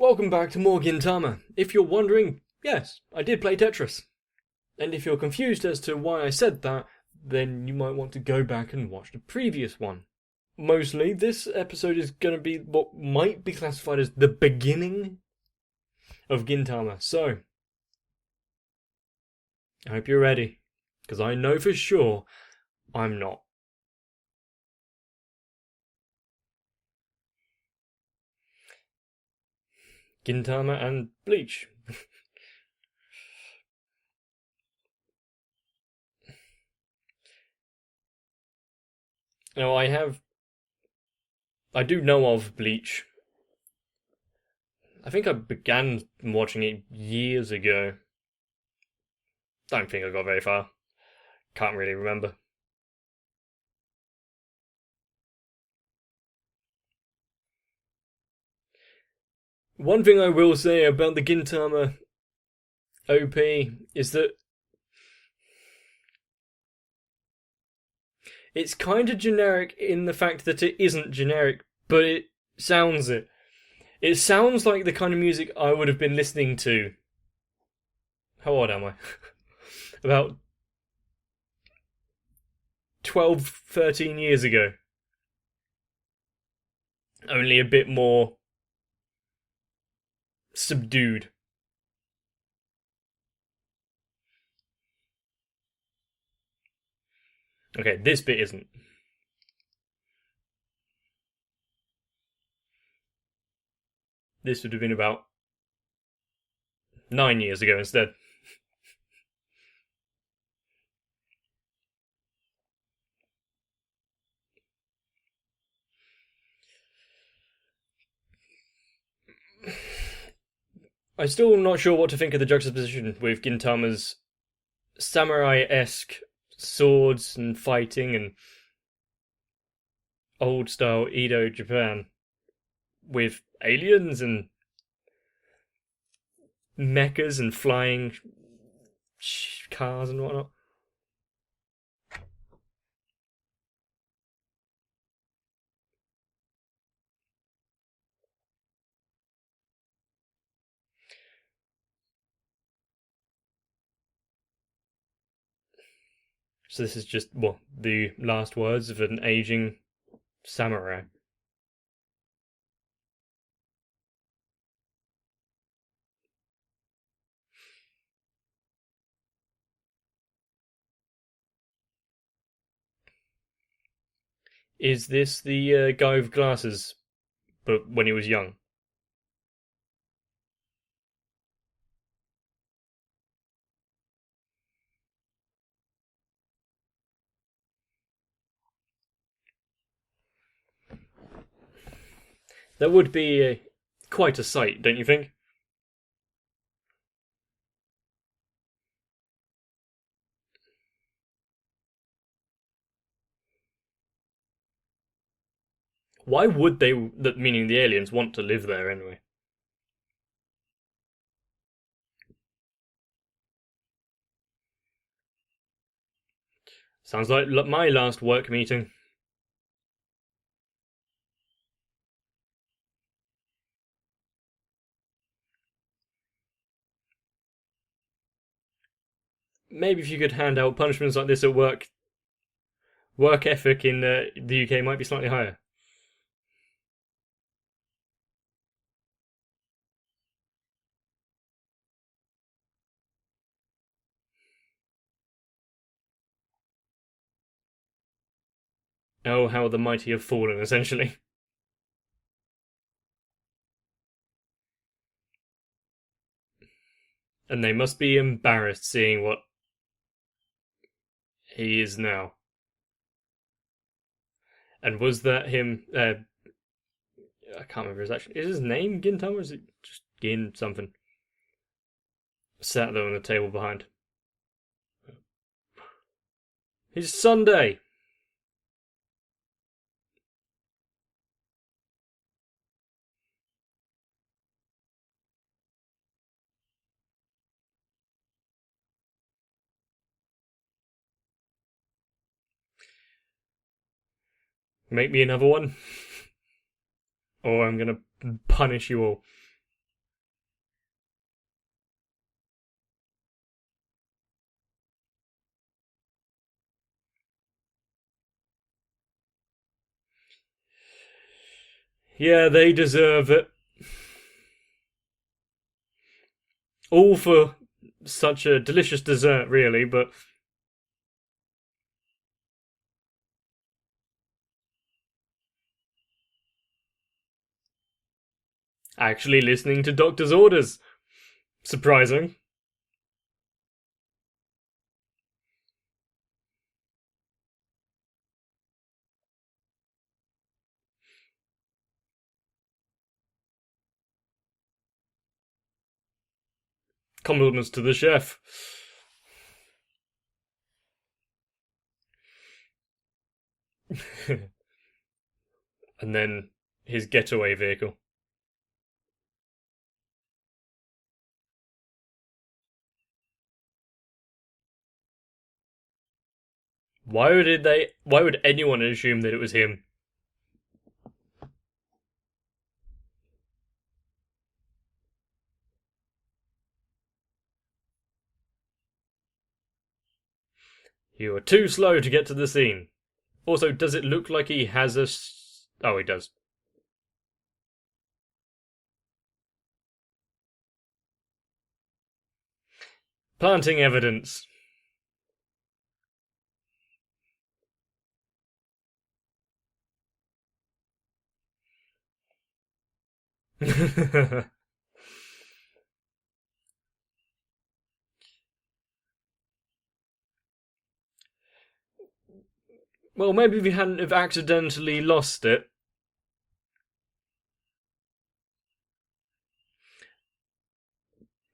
Welcome back to more Gintama. If you're wondering, yes, I did play Tetris. And if you're confused as to why I said that, then you might want to go back and watch the previous one. Mostly, this episode is going to be what might be classified as the beginning of Gintama. So, I hope you're ready, because I know for sure I'm not. Gintama and Bleach. Now, I do know of Bleach. I think I began watching it years ago. Don't think I got very far. Can't really remember. One thing I will say about the Gintama OP is that it's kind of generic in the fact that it isn't generic, but it sounds it. It sounds like the kind of music I would have been listening to. How old am I? About 12, 13 years ago. Only a bit more subdued. Okay, this bit isn't. This would have been about 9 years ago instead. I'm still not sure what to think of the juxtaposition with Gintama's samurai-esque swords and fighting and old-style Edo Japan with aliens and mechas and flying cars and whatnot. So this is just, well, the last words of an aging samurai. Is this the guy with glasses, but when he was young? That would be quite a sight, don't you think? Why would they, meaning the aliens, want to live there anyway? Sounds like my last work meeting. Maybe if you could hand out punishments like this at work, work ethic in the UK might be slightly higher. Oh, how the mighty have fallen, essentially. And they must be embarrassed seeing what he is now. And was that him? I can't remember his actual. Is his name Gintama or is it just Gin something? Sat there on the table behind. It's Sunday! Make me another one, or I'm gonna punish you all. Yeah, they deserve it. All for such a delicious dessert, really, but actually listening to doctor's orders. Surprising. Compliments to the chef. And then his getaway vehicle. Why would anyone assume that it was him? You were too slow to get to the scene. Also, does it look like he has a... Oh, he does. Planting evidence. Well, maybe if he hadn't have accidentally lost it.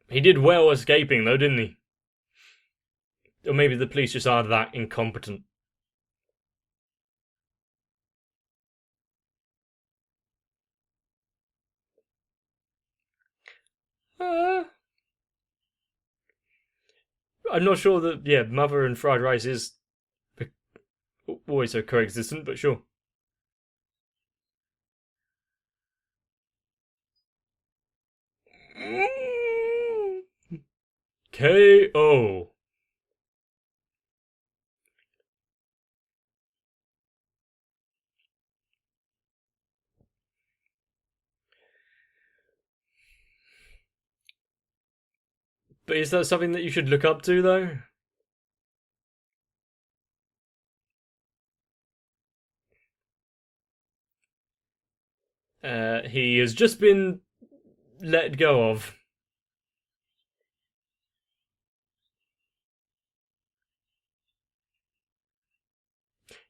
He did well escaping, though, didn't he? Or maybe the police just are that incompetent. Uh, I'm not sure that, yeah, mother and fried rice is always so coexistent, but sure. KO. But is that something that you should look up to, though? He has just been let go of.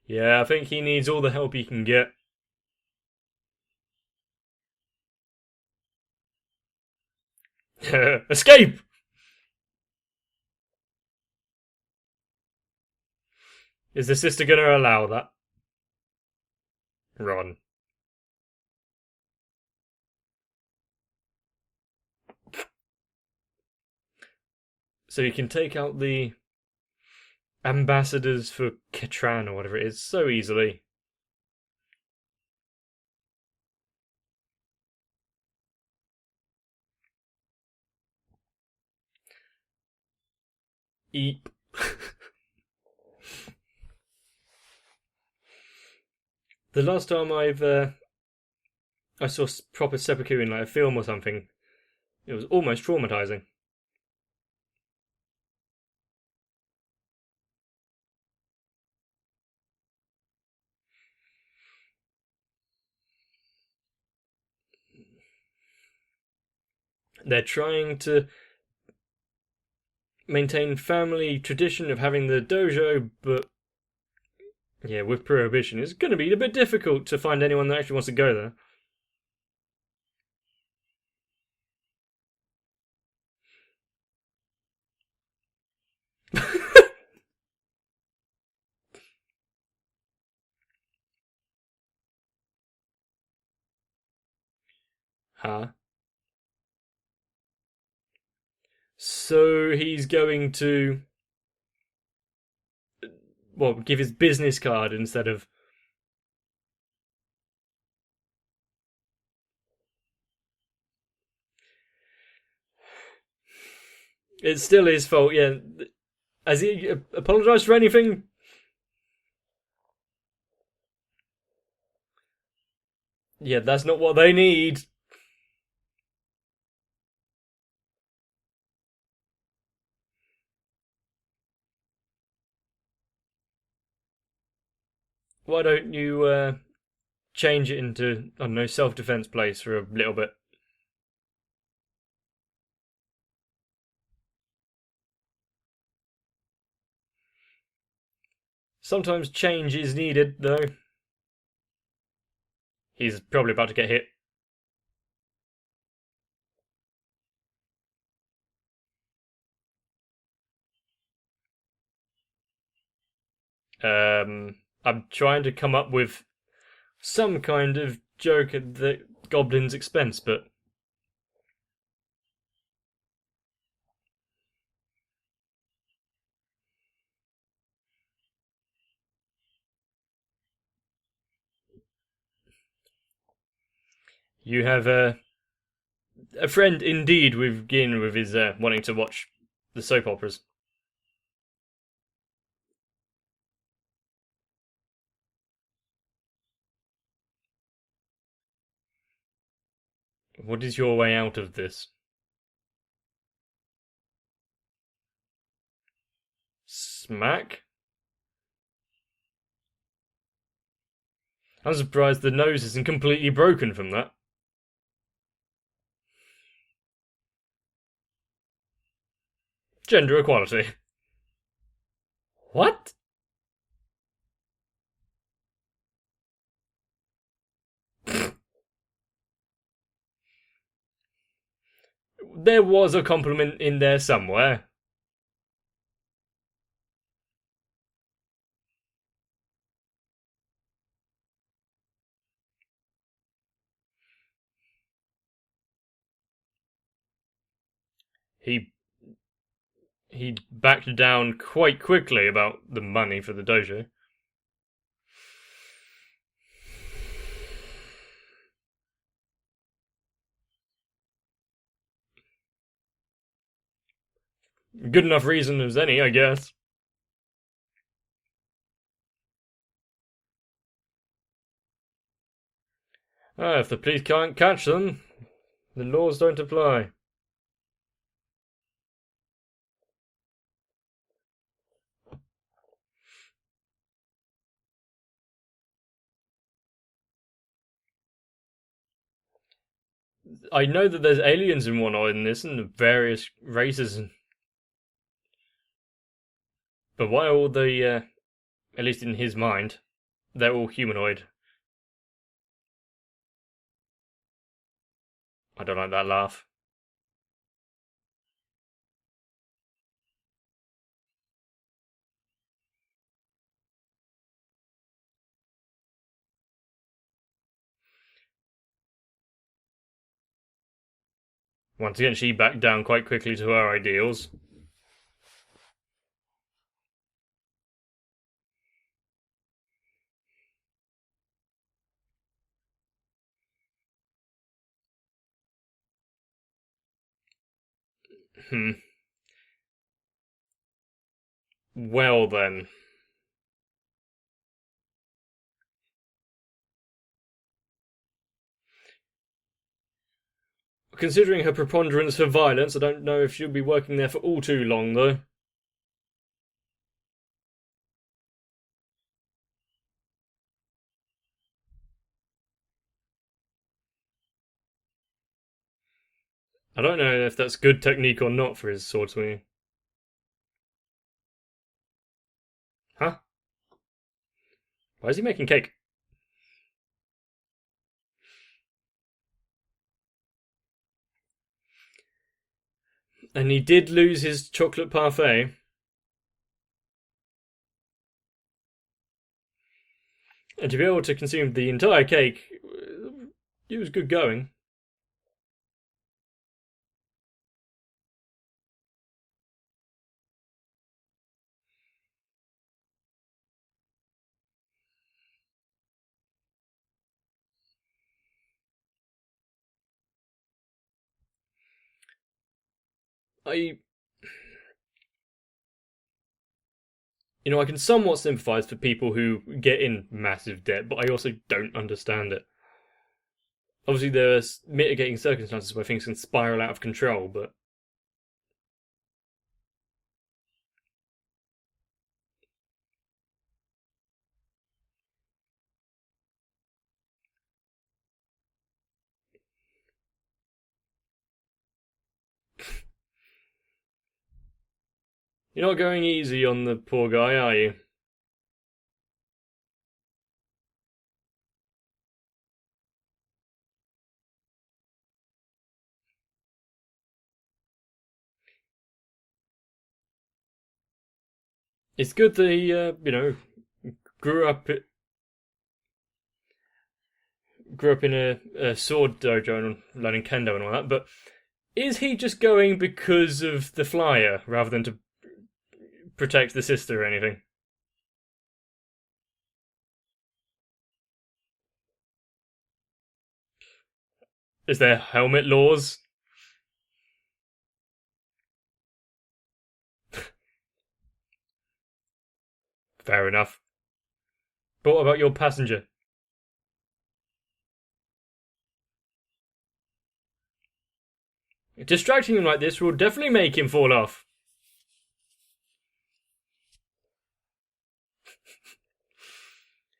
Yeah, I think he needs all the help he can get. Escape! Is the sister gonna allow that? Run. So you can take out the ambassadors for Kitran or whatever it is so easily. Eep. The last time I saw proper seppuku in like a film or something, it was almost traumatizing. They're trying to maintain family tradition of having the dojo, but yeah, with prohibition, it's going to be a bit difficult to find anyone that actually wants to go there. Huh? So he's going to, well, give his business card instead of. It's still his fault, yeah. Has he apologised for anything? Yeah, that's not what they need. Why don't you change it into, I don't know, self-defense place for a little bit? Sometimes change is needed, though. He's probably about to get hit. I'm trying to come up with some kind of joke at the goblin's expense, but you have a friend indeed with Gin with his wanting to watch the soap operas. What is your way out of this? Smack? I'm surprised the nose isn't completely broken from that. Gender equality. What? There was a compliment in there somewhere. He he backed down quite quickly about the money for the dojo. Good enough reason as any, I guess. If the police can't catch them, the laws don't apply. I know that there's aliens and whatnot in this, and various races, but why are all the, at least in his mind, they're all humanoid? I don't like that laugh. Once again, she backed down quite quickly to her ideals. Hmm. Well then. Considering her preponderance for violence, I don't know if she'll be working there for all too long, though. I don't know if that's good technique or not for his sword swinging. Huh? Why is he making cake? And he did lose his chocolate parfait. And to be able to consume the entire cake, it was good going. I I can somewhat sympathise for people who get in massive debt, but I also don't understand it. Obviously, there are mitigating circumstances where things can spiral out of control, but you're not going easy on the poor guy, are you? It's good that he, grew up grew up in a sword dojo and learning kendo and all that. But is he just going because of the flyer rather than to protect the sister or anything? Is there helmet laws? Fair enough. But what about your passenger? Distracting him like this will definitely make him fall off.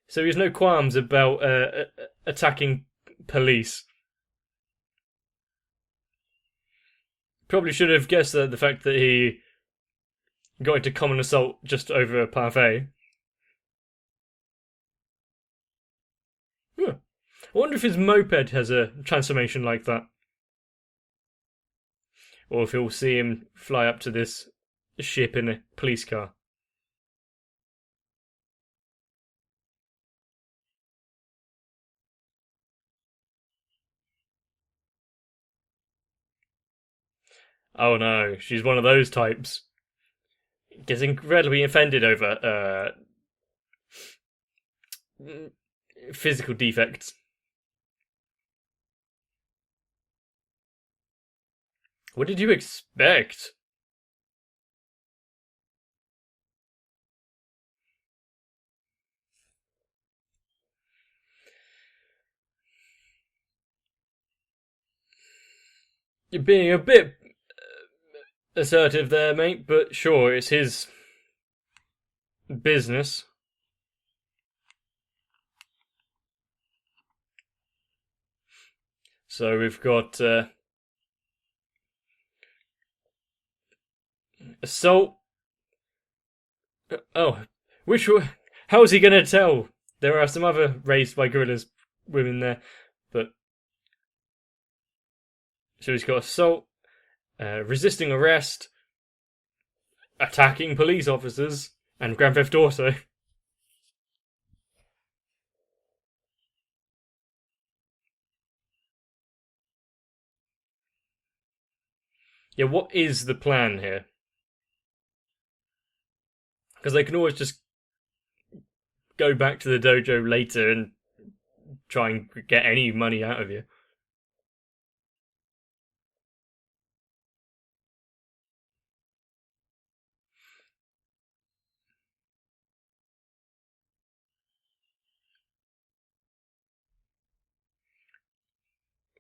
So he has no qualms about attacking police. Probably should have guessed that the fact that he got into common assault just over a parfait. Huh. I wonder if his moped has a transformation like that. Or if he'll see him fly up to this ship in a police car. Oh no, she's one of those types. Gets incredibly offended over physical defects. What did you expect? You're being a bit assertive there, mate, but sure, it's his business. So we've got assault. Oh, which how is he going to tell? There are some other raised by gorillas women there, but so he's got assault, resisting arrest, attacking police officers, and Grand Theft Auto. Yeah, what is the plan here? Because they can always just go back to the dojo later and try and get any money out of you.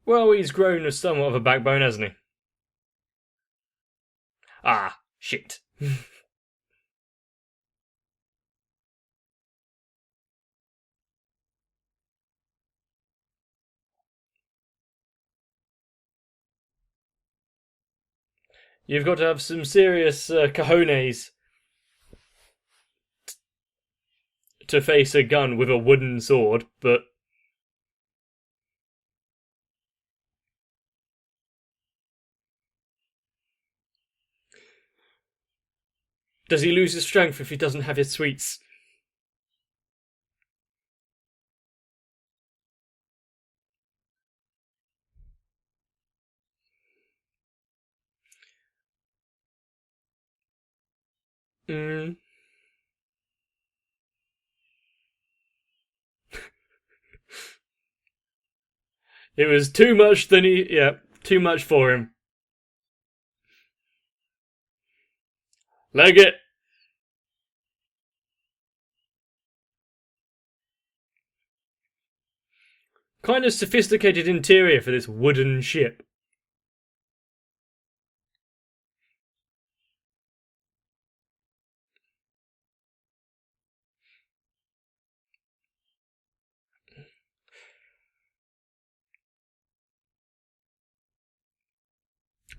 Well, he's grown as somewhat of a backbone, hasn't he? Ah, shit. You've got to have some serious cojones to face a gun with a wooden sword, but does he lose his strength if he doesn't have his sweets? Mm. It was too much too much for him. Leg it. Kind of sophisticated interior for this wooden ship.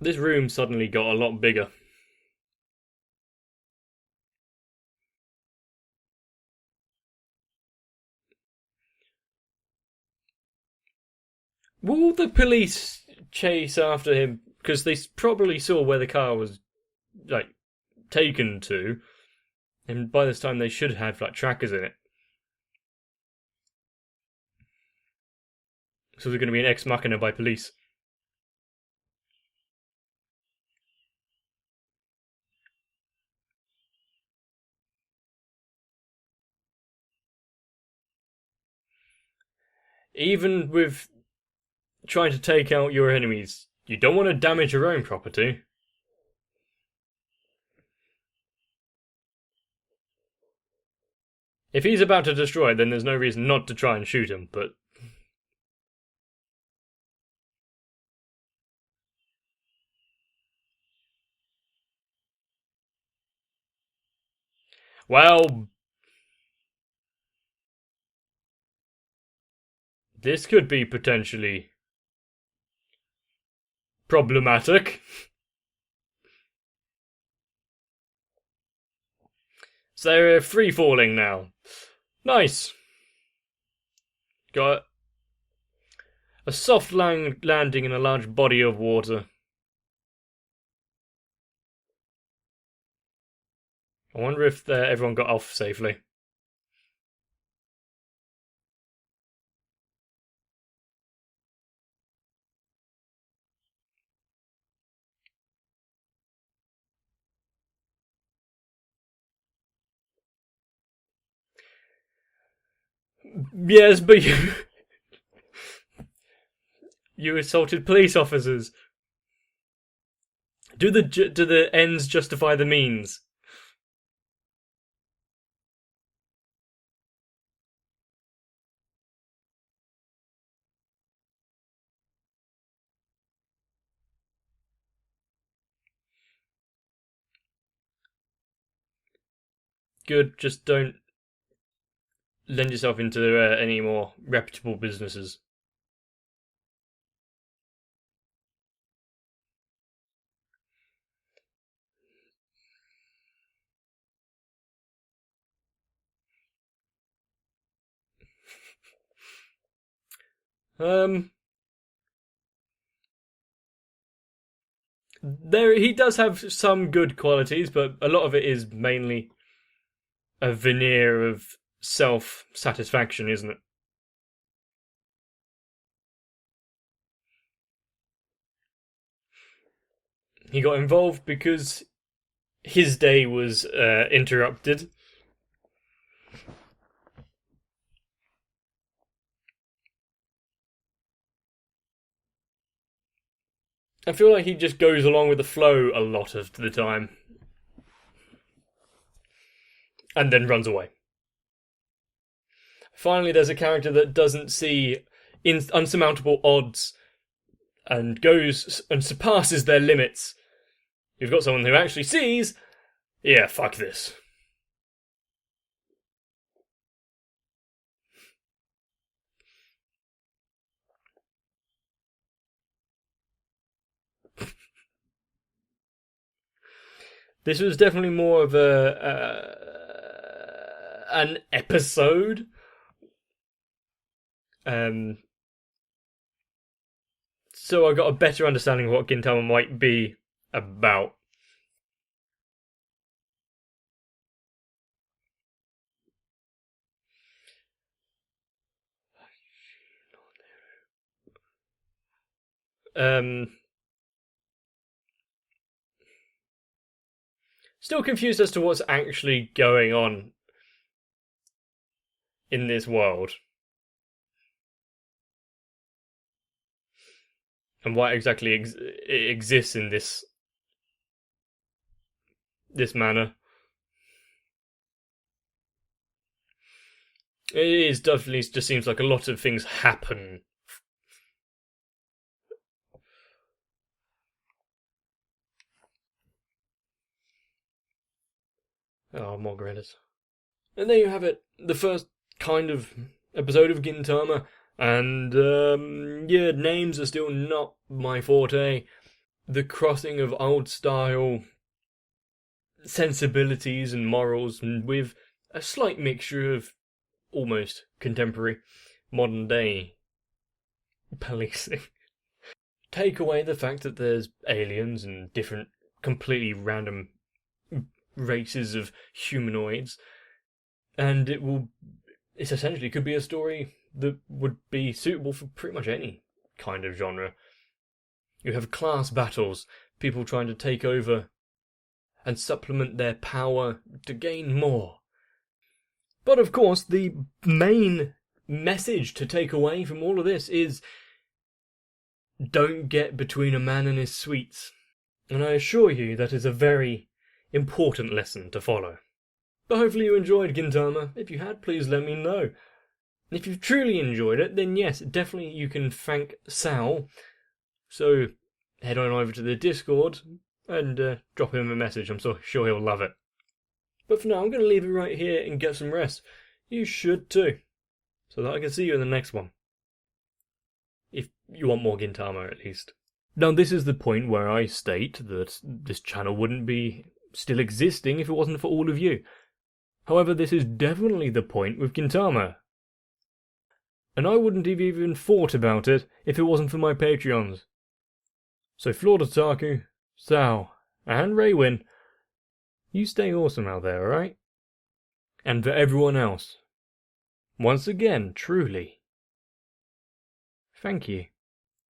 This room suddenly got a lot bigger. Will the police chase after him? Because they probably saw where the car was, like, taken to. And by this time they should have, like, trackers in it. So there's going to be an ex machina by police. Even with trying to take out your enemies, you don't want to damage your own property. If he's about to destroy it, then there's no reason not to try and shoot him, but... Well... this could be potentially... problematic. So they're free-falling now. Nice. Got a soft landing in a large body of water. I wonder if everyone got off safely. Yes, but you assaulted police officers. Do the ends justify the means? Good, just don't lend yourself into any more reputable businesses. He does have some good qualities, but a lot of it is mainly a veneer of self-satisfaction, isn't it? He got involved because his day was interrupted. I feel like he just goes along with the flow a lot of the time. And then runs away. Finally, there's a character that doesn't see unsurmountable odds and goes and surpasses their limits. You've got someone who actually sees, yeah, fuck this. This was definitely more of an episode. So I got a better understanding of what Gintama might be about. Still confused as to what's actually going on in this world. And why exactly it exists in this manner. It is definitely just seems like a lot of things happen Oh, more gorillas. And there you have it, the first kind of episode of Gintama. And, yeah, names are still not my forte. The crossing of old style sensibilities and morals, and with a slight mixture of almost contemporary, modern day policing. Take away the fact that there's aliens and different, completely random races of humanoids, and it essentially could be a story that would be suitable for pretty much any kind of genre. You have class battles, people trying to take over and supplement their power to gain more. But of course, the main message to take away from all of this is don't get between a man and his sweets. And I assure you that is a very important lesson to follow. But hopefully you enjoyed Gintama. If you had, please let me know. If you've truly enjoyed it, then yes, definitely you can thank Sal. So head on over to the Discord and drop him a message. I'm so sure he'll love it. But for now, I'm going to leave it right here and get some rest. You should too. So that I can see you in the next one. If you want more Gintama, at least. Now, this is the point where I state that this channel wouldn't be still existing if it wasn't for all of you. However, this is definitely the point with Gintama. And I wouldn't have even thought about it if it wasn't for my Patreons. So Flawed Otaku, Sal, and Raywin, you stay awesome out there, alright? And for everyone else, once again, truly, thank you.